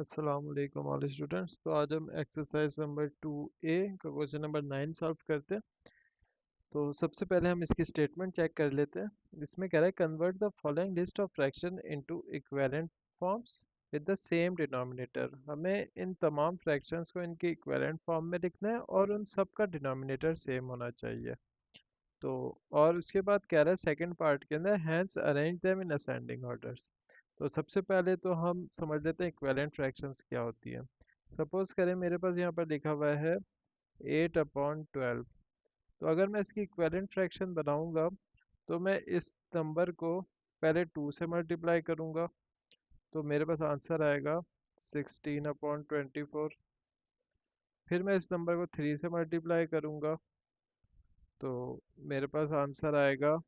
अस्सलाम वालेकुम all students. तो आज हम एक्सरसाइज नंबर 2A का क्वेश्चन नंबर 9 सॉल्व करते हैं। तो सबसे पहले हम इसकी स्टेटमेंट चेक कर लेते हैं। इसमें कह रहा है convert the following list of fraction into equivalent forms with the same denominator. हमें इन तमाम फ्रैक्शंस को इनके इक्विवेलेंट फॉर्म में लिखना है और उन सब का डिनोमिनेटर सेम होना चाहिए। तो और उसके बाद कह रहा है सेकंड पार्ट के अंदर hence arrange them in ascending orders. तो सबसे पहले तो हम समझ लेते हैं इक्विवेलेंट फ्रैक्शंस क्या होती है। सपोज करें मेरे पास यहाँ पर लिखा हुआ है 8/12। तो अगर मैं इसकी इक्विवेलेंट फ्रैक्शन बनाऊंगा तो मैं इस नंबर को पहले 2 से मल्टीप्लाई करूंगा, तो मेरे पास आंसर आएगा 16/24। फिर मैं इस नंबर को 3 से मल्टीप्लाई करूंगा, तो मेरे पास आंसर आएगा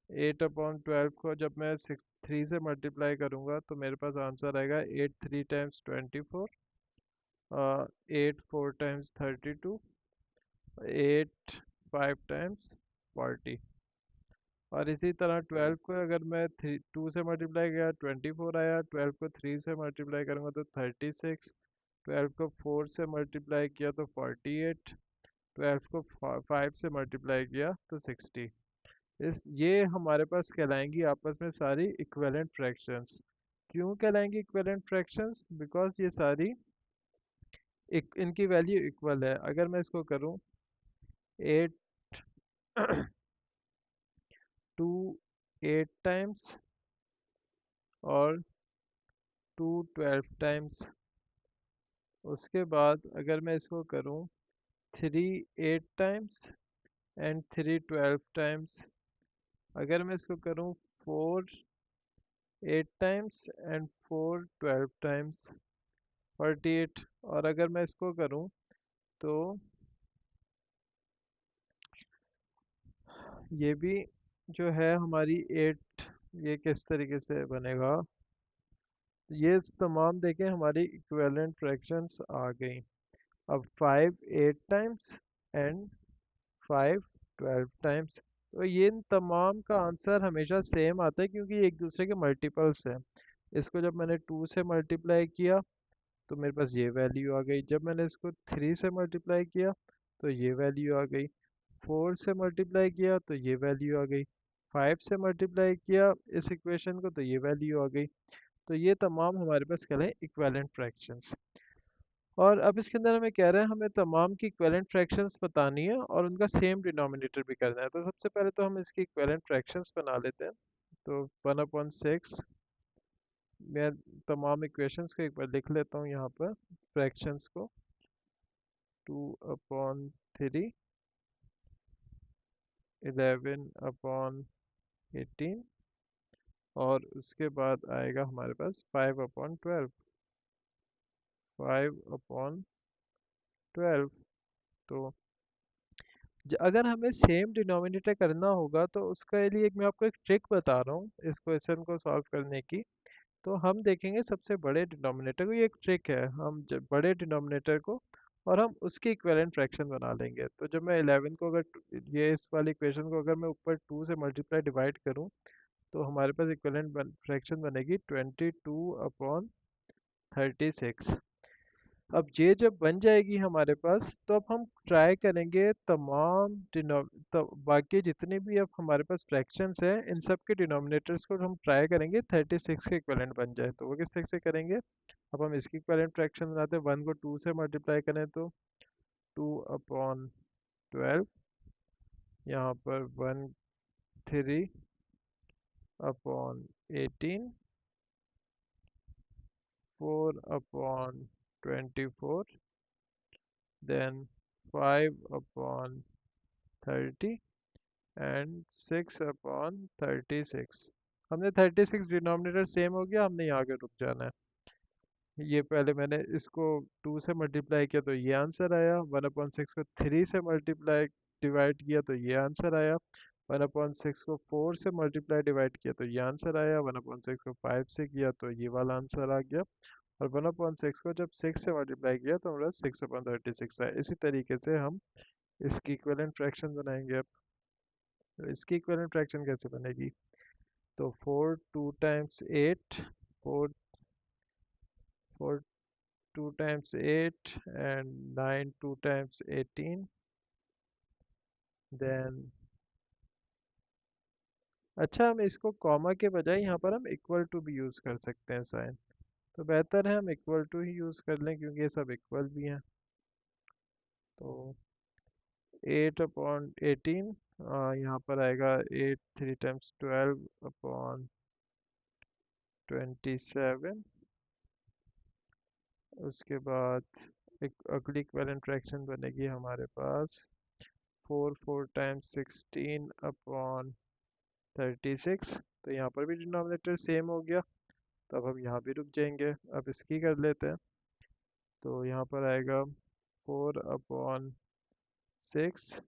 8/12 को जब मैं 3 से मल्टीप्लाई करूंगा तो मेरे पास आंसर आएगा 8 3 टाइम्स 24, 8 4 टाइम्स 32, 8 5 टाइम्स 40। और इसी तरह 12 को अगर मैं 2 से मल्टीप्लाई किया 24 आया, 12 को 3 से मल्टीप्लाई करूंगा तो 36, 12 को 4 से मल्टीप्लाई किया तो 48, 12 को 5 से मल्टीप्लाई किया तो 60। ये हमारे पास कहलाएंगी आपस में सारी इक्विवेलेंट फ्रैक्शंस। क्यों कहलाएंगी इक्विवेलेंट फ्रैक्शंस? बिकॉज ये सारी इनकी वैल्यू इक्वल है। अगर मैं इसको करूं 8 2 8 टाइम्स और 2 12 टाइम्स, उसके बाद अगर मैं इसको करूं 3 8 टाइम्स एंड 3 12 टाइम्स, अगर मैं इसको करूं 4 8 टाइम्स एंड 4 12 टाइम्स 48, और अगर मैं इसको करूं तो ये भी जो है हमारी 8, ये किस तरीके से बनेगा। ये तमाम देखें हमारी इक्विवेलेंट फ्रैक्शंस आ गई। अब 5 8 टाइम्स एंड 5 12 टाइम्स, तो ये इन तमाम का आंसर हमेशा सेम आता है क्योंकि ये एक दूसरे के मल्टीपल्स हैं। इसको जब मैंने 2 से मल्टीप्लाई किया तो मेरे पास ये वैल्यू आ गई, जब मैंने इसको 3 से मल्टीप्लाई किया तो ये वैल्यू आ गई, 4 से मल्टीप्लाई किया तो ये वैल्यू आ गई, 5 से मल्टीप्लाई किया इस इक्वेशन को तो ये वैल्यू आ गई। तो ये तमाम हमारे पास क्या है, इक्विवेलेंट फ्रैक्शंस। और अब इसके अंदर हमें कह रहा है हमें तमाम की इक्विवेलेंट फ्रैक्शंस बतानी है और उनका सेम डिनोमिनेटर भी करना है। तो सबसे पहले तो हम इसकी इक्विवेलेंट फ्रैक्शंस बना लेते हैं। तो 1/6, मैं तमाम इक्वेशंस को एक बार लिख लेता हूँ यहाँ पर, फ्रैक्शंस को। 2/3, 11/18, और उसके बाद आएगा हमारे पास 5/12, 5/12। तो अगर हमें सेम डिनोमिनेटर करना होगा तो उसके लिए मैं आपको एक ट्रिक बता रहा हूँ इस क्वेश्चन को सॉल्व करने की। तो हम देखेंगे सबसे बड़े डिनोमिनेटर को, ये एक ट्रिक है, हम बड़े डिनोमिनेटर को और हम उसकी इक्विवेलेंट फ्रैक्शन बना लेंगे। तो जब मैं 11 को अगर ये इस वाली इक्वेशन को अगर मैं ऊपर 2 से मल्टीप्लाई डिवाइड करूँ तो हमारे पास इक्विवेलेंट फ्रैक्शन बनेगी 22/36। अब ये जब बन जाएगी हमारे पास तो अब हम ट्राई करेंगे तमाम तो बाकी जितने भी अब हमारे पास फ्रैक्शंस हैं इन सब के डिनोमिनेटर्स को हम ट्राई करेंगे 36 के इक्विवेलेंट बन जाए। तो वो किस तरीके से करेंगे, अब हम इसकी इक्विवेलेंट फ्रैक्शन बनाते हैं। 1 को 2 से मल्टीप्लाई करें तो 2/12, यहाँ पर 13/18, 4/24, then 5/30 एंड 6/36। हमने 36 डिनोमिनेटर सेम हो गया, हमने यहाँ के रुक जाना है। ये पहले मैंने इसको 2 से मल्टीप्लाई किया तो ये आंसर आया, 1/6 को 3 से मल्टीप्लाई डिवाइड किया तो ये आंसर आया, 1/6 को 4 से मल्टीप्लाई डिवाइड किया तो ये आंसर आया, 1/6 को 5 से किया तो ये वाला आंसर आ गया, और 1/6 को जब 6 से मल्टीप्लाई किया तो हमारा 6/36 आया। इसी तरीके से हम इसकी इक्विवेलेंट फ्रैक्शन बनाएंगे। अब तो इसकी इक्विवेलेंट फ्रैक्शन कैसे बनेगी, तो 4 2 times 8, 4 4 2 times 8 and 9 2 times 18 then अच्छा हम इसको कॉमा के बजाय यहाँ पर हम इक्वल टू भी यूज़ कर सकते हैं साइन तो बेहतर है हम इक्वल टू ही यूज़ कर लें क्योंकि ये सब इक्वल भी हैं तो 8/18 यहाँ पर आएगा 8 3 टाइम्स 12/27 उसके बाद एक अगली इक्विवेलेंट फ्रैक्शन बनेगी हमारे पास 4 4 टाइम्स 16/36 तो यहाँ पर भी डिनोमिनेटर सेम हो गया तो अब हम यहाँ भी रुक जाएंगे अब इसकी कर लेते हैं तो यहाँ पर आएगा 4/6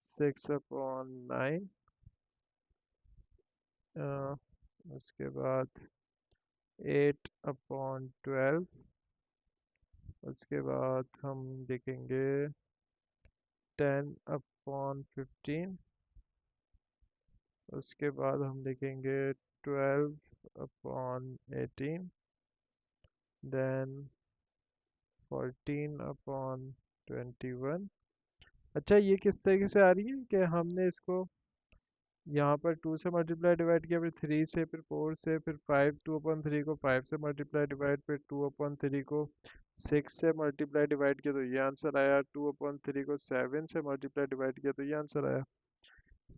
6/9 उसके बाद 8/12 उसके बाद हम लिखेंगे 10/15 उसके बाद हम लिखेंगे 12/18 देन 14/21 अच्छा ये किस तरीके से आ रही है कि हमने इसको यहाँ पर 2 से मल्टीप्लाई डिवाइड किया फिर 3 से फिर 4 से फिर 5 2/3 को 5 से मल्टीप्लाई डिवाइड फिर 2/3 को 6 से मल्टीप्लाई डिवाइड किया तो ये आंसर आया 2/3 को 7 से मल्टीप्लाई डिवाइड किया तो ये आंसर आया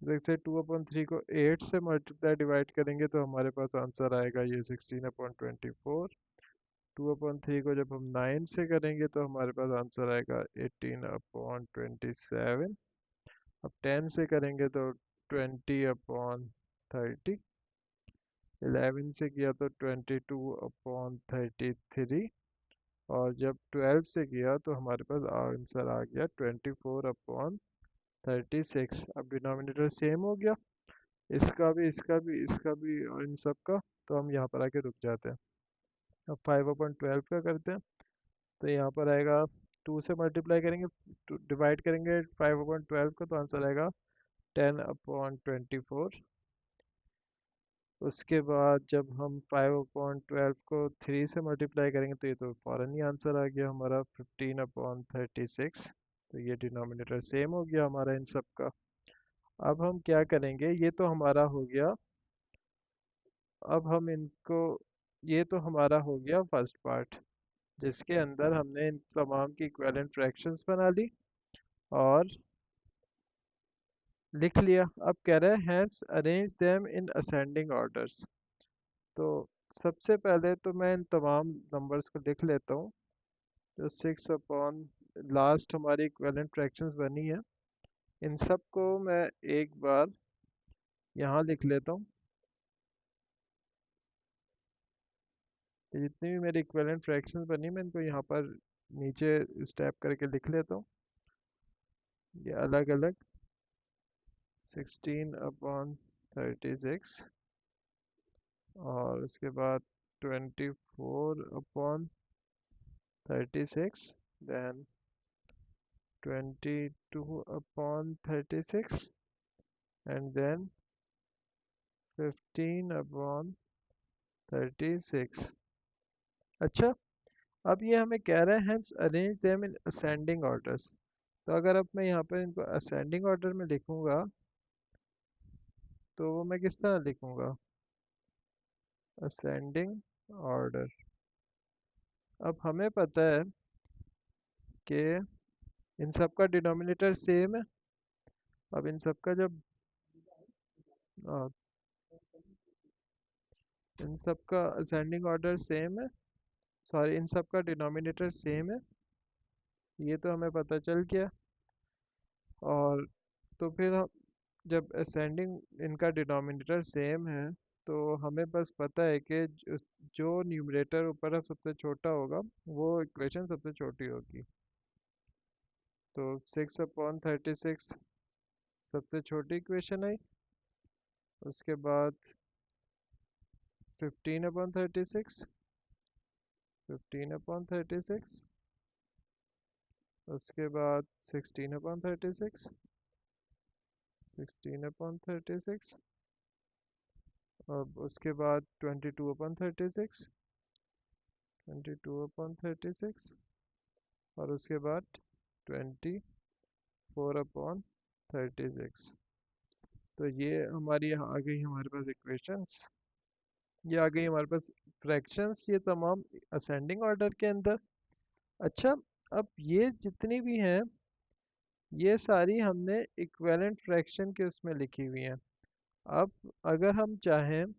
देखते 2/3 को 8 से मल्टीप्लाई डिवाइड करेंगे तो हमारे पास आंसर आएगा ये 16/24 2/3 को जब हम 9 से करेंगे तो हमारे पास आंसर आएगा 18/27 अब 10 से करेंगे तो 20/30 11 से किया तो 22/33 और जब 12 से किया तो हमारे पास आंसर आ गया 24/36 अब डिनोमिनेटर सेम हो गया इसका भी और इन सब का तो हम यहाँ पर आके रुक जाते हैं अब 5/12 का करते हैं तो यहाँ पर आएगा 2 से मल्टीप्लाई करेंगे डिवाइड करेंगे 5/12 का तो आंसर आएगा 10/24 उसके बाद जब हम 5/12 को 3 से मल्टीप्लाई करेंगे तो ये तो फौरन ही आंसर आ गया हमारा 15/36 तो ये डिनोमिनेटर सेम हो गया हमारा इन सब का अब हम क्या करेंगे ये तो हमारा हो गया अब हम इनको ये तो हमारा हो गया फर्स्ट पार्ट जिसके अंदर हमने इन तमाम की इक्विवेलेंट फ्रैक्शंस बना ली और लिख लिया अब कह रहे हैं hence arrange them in ascending orders तो सबसे पहले तो मैं इन तमाम नंबर्स को लिख लेता हूँ जो 6 अपॉन लास्ट हमारी इक्विवेलेंट फ्रैक्शंस बनी है इन सब को मैं एक बार यहाँ लिख लेता हूँ ये जितनी भी मेरी इक्विवेलेंट फ्रैक्शंस बनी मैं इनको यहाँ पर नीचे स्टेप करके लिख लेता हूँ ये अलग अलग 16/36 और उसके बाद 24/36 then 22/36 and then 15/36 अच्छा अब ये हमें कह रहे हैं arrange them in ascending orders तो अगर अब मैं यहाँ पर इनको असेंडिंग ऑर्डर में लिखूंगा तो वो मैं किस तरह लिखूंगा असेंडिंग ऑर्डर अब हमें पता है कि इन सब का डिनोमिनेटर सेम है अब इन सब का जब आ, इन सब का असेंडिंग ऑर्डर सेम है सॉरी इन सब का डिनोमिनेटर सेम है ये तो हमें पता चल गया और तो फिर हम जब असेंडिंग इनका डिनोमिनेटर सेम है तो हमें बस पता है कि जो न्यूमरेटर ऊपर अब सबसे छोटा होगा वो इक्वेशन सबसे छोटी होगी तो 6/36 सबसे छोटी इक्वेशन आई उसके बाद 15/36 15/36 उसके बाद 16/36 16/36 अब उसके बाद 22/36 22/36 और उसके बाद 24/36। तो ये हमारी यहाँ आ गई हमारे पास इक्वेशंस। ये आ गई हमारे पास फ्रैक्शंस, ये तमाम असेंडिंग ऑर्डर के अंदर। अच्छा, अब ये जितनी भी हैं ये सारी हमने इक्विवेलेंट फ्रैक्शन के उसमें लिखी हुई हैं। अब अगर हम चाहें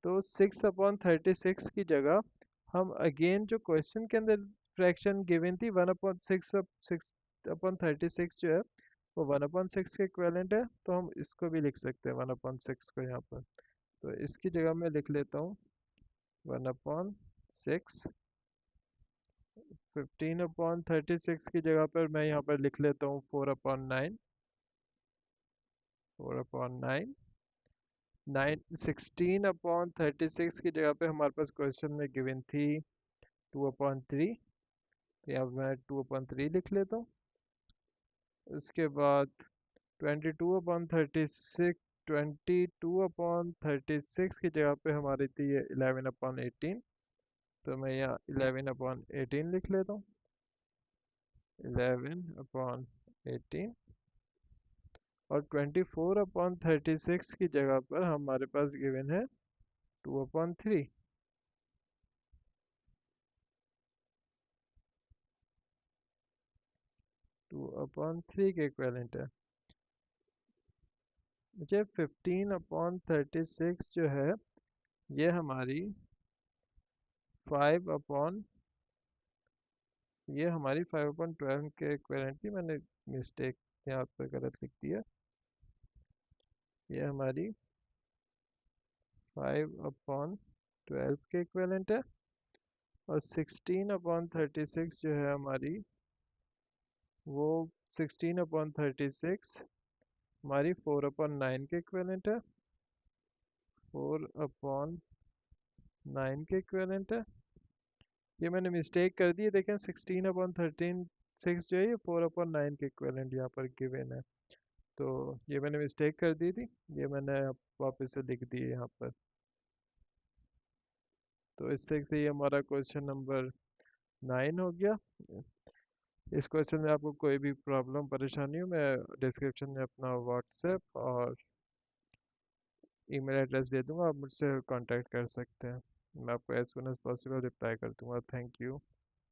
तो 6/36 की जगह हम अगेन जो क्वेश्चन के अंदर फ्रैक्शन गिवन थी 1/6 जो है वो 1/6 के इक्विवेलेंट है, तो हम इसको भी लिख सकते हैं 1/6 को यहाँ पर। तो इसकी जगह मैं लिख लेता हूँ 1/6। 15/36 की जगह पर मैं यहाँ पर लिख लेता हूँ 4/9। 4/9। 16/36 की जगह पे हमारे पास क्वेश्चन में गिवन थी 2/3। तो यहाँ पे मैं 2/3 लिख लेता हूँ। उसके बाद 22/36 की जगह पे हमारी थी ये 11/18। तो मैं यहाँ 11/18 लिख लेता हूँ। 11/18। और 24/36 की जगह पर हमारे पास गिवन है 2/3। 2/3 के इक्वेलेंट है। मुझे 15/36 जो है ये हमारी 5 ये हमारी 5/12 के इक्वेलेंट थी। मैंने मिस्टेक यहाँ पर गलत लिख दिया। ये हमारी 5/12 के इक्वेलेंट है। और 16/36 जो है हमारी वो 16/36 हमारी 4/9 के इक्वेलेंट है। 4/9 के इक्वेलेंट है। ये मैंने मिस्टेक कर दी है, देखें 16/13 जो है ये 4/9 के इक्वेलेंट यहाँ पर गिवन है। तो ये मैंने मिस्टेक कर दी थी, ये मैंने अब वापस से लिख दी है यहाँ पर। तो इससे से ये हमारा क्वेश्चन नंबर 9 हो गया। इस क्वेश्चन में आपको कोई भी प्रॉब्लम परेशानी हो, मैं डिस्क्रिप्शन में अपना व्हाट्सएप और ईमेल एड्रेस दे दूंगा, आप मुझसे कांटेक्ट कर सकते हैं। मैं आपको as soon as possible reply कर दूंगा। Thank you.